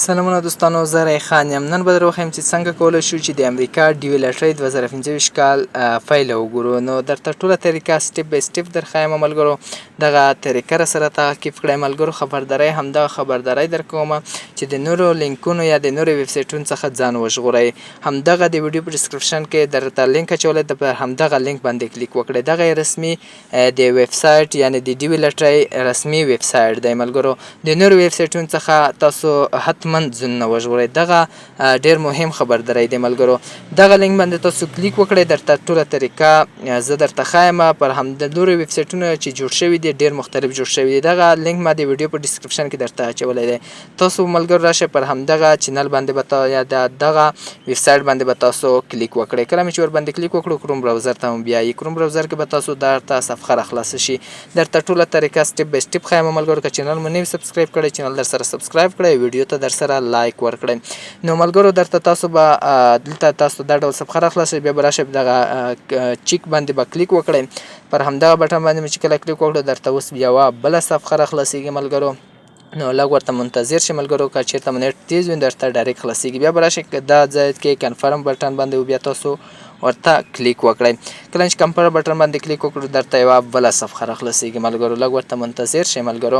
سلامونه دوستانو، زه ریحان یم. نن به در وښیم چې څنګه کولی شو چې د امریکا ډیوي لاټرۍ 2025 کال پایله وګورو. نو درته ټوله طریقه سټپ بای سټپ درښیم ملګرو. دغه طریقه راسره تعقیب کړئ ملګرو. خبرداری همدغه خبرداری درکومه چې د نورو لینکونو یا د نورو ویب سایټونو څخه ځان وژغورئ. همدغه د ویډیو په ډسکرپشن کې درته لینک اچولی ده، په همدغه لینک باندې کلیک وکړئ. دغه رسمي د ویب سایټ یعنې د ډیوي لاټرۍ رسمي ویب سایټ دی ملګرو. د نورو ویب سایټونو څخه تاسو حتما ځانونه وژغورئ. دغه ډیر مهم خبرداری دی ملګرو. دغه لینک باندې تاسو کلیک وکړئ. درته ټوله طریقه زه درته ښایم. پر همدغه ویب سایټونه چې جوړ شوي دي ډیر مختلف جوړ شوي دي. دغه لینک ما د ویډیو په ډسکرپشن کې درته اچولی دی. تاسو ملګرو راشئ پر همدغه چینل باندې به یا دغه ویب سایټ باندې به تاسو کلیک وکړئ. کله مې چې ورباندې کلیک وکړو کروم براوزر ته مو بیایي. کروم براوزر کې به تاسو درته صفحه راخلاصه شي. درته ټوله طریقه سټپ بای سټپ ښایم ملګرو. که چینل مو نه وي سبسکرایب کړی چینل درسره سبسکرایب کړئ، ویډیو ته درسره لایک ورکړئ. نو ملګرو درته تاسو به دلته تاسو دا ډول صفحه راخلاصوئ. بیا به راشئ دغه چیک باندې به کلیک وکړئ. پر همدغه بټن باندې مې چې کله کلیک وکړو درته اوس یوه بله صفحه راخلاصیږي ملګرو. نو لږ ورته منتظر شئ ملګرو. که چېرته مو نیټ تیز وي درته ډایرکټ خلاصیږي. بیا به راشئ دا ځای کې کنفرم بټن باندې بیا تاسو ورته کلیک وکړئ. کله چې کنفرم بټن باندې کلیک وکړو درته یوه بله صفحه راخلاصیږي ملګرو. لږ ورته منتظر شئ ملګرو.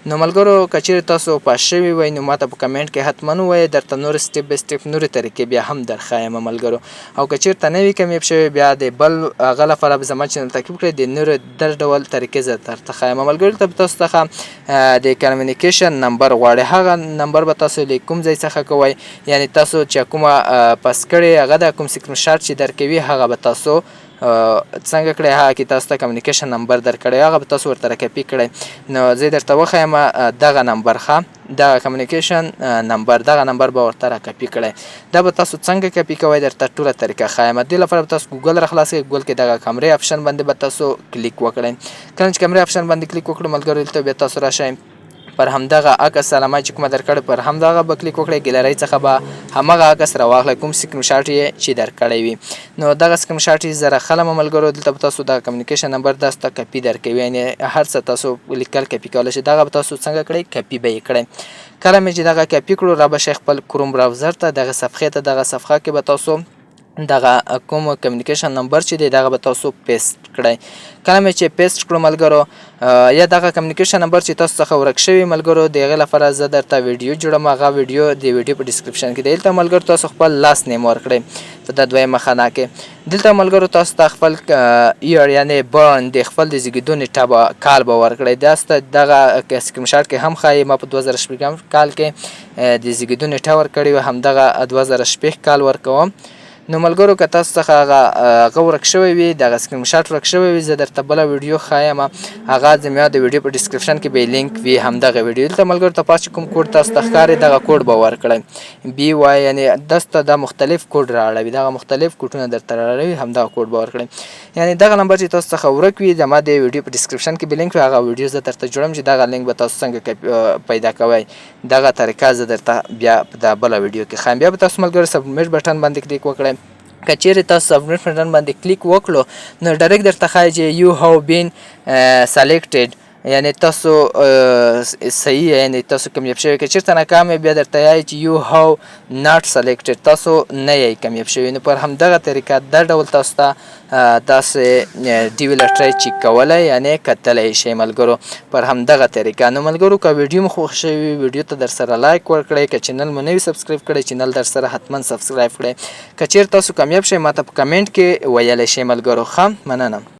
نو ملګرو که چیرې تاسو پاس شوي وئ نو ماته په کمنټ کې حتما ووایئ. درته نور سټپ بای سټپ نورې طریقې بیا هم درښایم ملګرو. او که چیرته نه وي کامیاب شوی بیا د بل هغه لپاره به زما چینل تعقیب کړئ. د نورو در ډول طریقې زه درته ښایم ملګرو. دلته به تاسو څخه د کمیونیکیشن نمبر غواړئ. هغه نمبر به تاسو له کوم ځای څخه کوئ، یعنې تاسو چې کومه پاس کړې هغه د کوم سکرین شاټ چې درکوي هغه به تاسو څنګه کړئ. هغه کې تاسو ته کمیونیکیشن نمبر درکړی هغه به تاسو ورته راکاپي کړئ. نو زه درته وښیم دغه نمبر دغه کمیونیکیشن نمبر دغه نمبر به ورته راکاپي کړئ. دا به تاسو څنګه کاپي کوئ درته ټوله طریقه ښایم. دې لپاره به تاسو ګوګل راخلاصوئ. ګوګل کې دغه کمرې آپشن باندې به تاسو کلیک وکړئ. کله چې کمرې آپشن باندې کلیک وکړو ملګرو دلته بیا تاسو راشئ. پر همدغه عکس علامه چې کومه درکړې پر همدغه به کلیک وکړئ. ګیلرۍ څخه به همغه عکس راواخلئ کوم سکرین شاټ یې چې درکړی وي. نو دغه سکرین شاټ یې زه راخلم ملګرو. دلته به تاسو دغه کمیونیکیشن نمبر تاسو ته کاپي درکوي، یعنې هر څه تاسو لیکل کاپي کولی شئ. دغه به تاسو څنګه کړئ کاپي به یې کړئ. کله مې چې دغه کاپي کړو را به شئ خپل کروم براوزر ته. دغه صفحې ته دغه صفحه کې به تاسو دغه کوم کمیونیکیشن نمبر چې دی دغه به تاسو پیسټ کړئ. کله مې چې پیسټ کړو ملګرو یا دغه کمیونیکیشن نمبر چې تاسو څخه ورک شوي ملګرو د هغې لپاره زه درته ویډیو جوړم. هغه ویډیو د ویډیو په ډسکرپشن کې دی. دلته ملګرو تاسو خپل لاست نیم ورکړئ په د دویمه خانه کې. دلته ملګرو تاسو ته خپل ایئر یعنې برن د خپل د زیږېدو نیټه کال به ورکړئ. تاسو ته دغه سکرین شاټ کې هم ښایي ما په 2006 کال کې د زیږېدو نیټه ورکړې وه، همدغه 2006 کال ورکوم. نو ملګرو که تاسو څخه هغه ورک شوی وي دغه سکرین شاټ ورک شوی وي زه درته بله ویډیو ښایم. هغه زما د ویډیو په ډسکرپشن کې به لینک وي همدغه ویډیو. دلته ملګرو ته پاس چې کوم کوډ تاسو ته ښکاري دغه کوډ به ورکړئ. بي وای یعنې تاسو ته دا مختلف کوډ رااړوي. دغه مختلف کوډونه درته رااړوي همدغه کوډ به ورکړئ. یعنې دغه نمبر چې تاسو څخه ورک وي زما د ویډیو په ډسکرپشن کې به لینک وي. هغه ویډیو زه درته جوړم چې دغه لینک به تاسو څنګه پیدا کوئ. دغه طریقه زه درته بیا په دا بله ویډیو کې ښایم. بیا به تاسو ملګرو سبمیټ بټن باندې کلیک وکړئ. که چیرې تاسو سبمیټ بټن باندې کلیک وکړو نو ډایرکټ درته ښایي چې یو هاو بین سلیکټډ، یعنې تاسو صحیح یعنې تاسو کامیاب شوي. که چېرته ناکام یې بیا درته یایي چې یو هاو ناټ سلیکټډ، تاسو نه یې کامیاب شوي. نو پر همدغه طریقه دا ډول تاسو ته داسې ډیوي لاټرۍ چیک کولی یعنې کتلی شئ ملګرو پر همدغه طریقه. نو ملګرو که ویډیو مو خوښ شوي ویډیو ته درسره لایک ورکړئ. که چینل مو نه وي سبسکرایب کړی چینل درسره حتما سبسکرایب کړئ. که چیرې تاسو کامیاب شئ ماته په کمنټ کې ویلی شئ ملګرو. ښه مننه.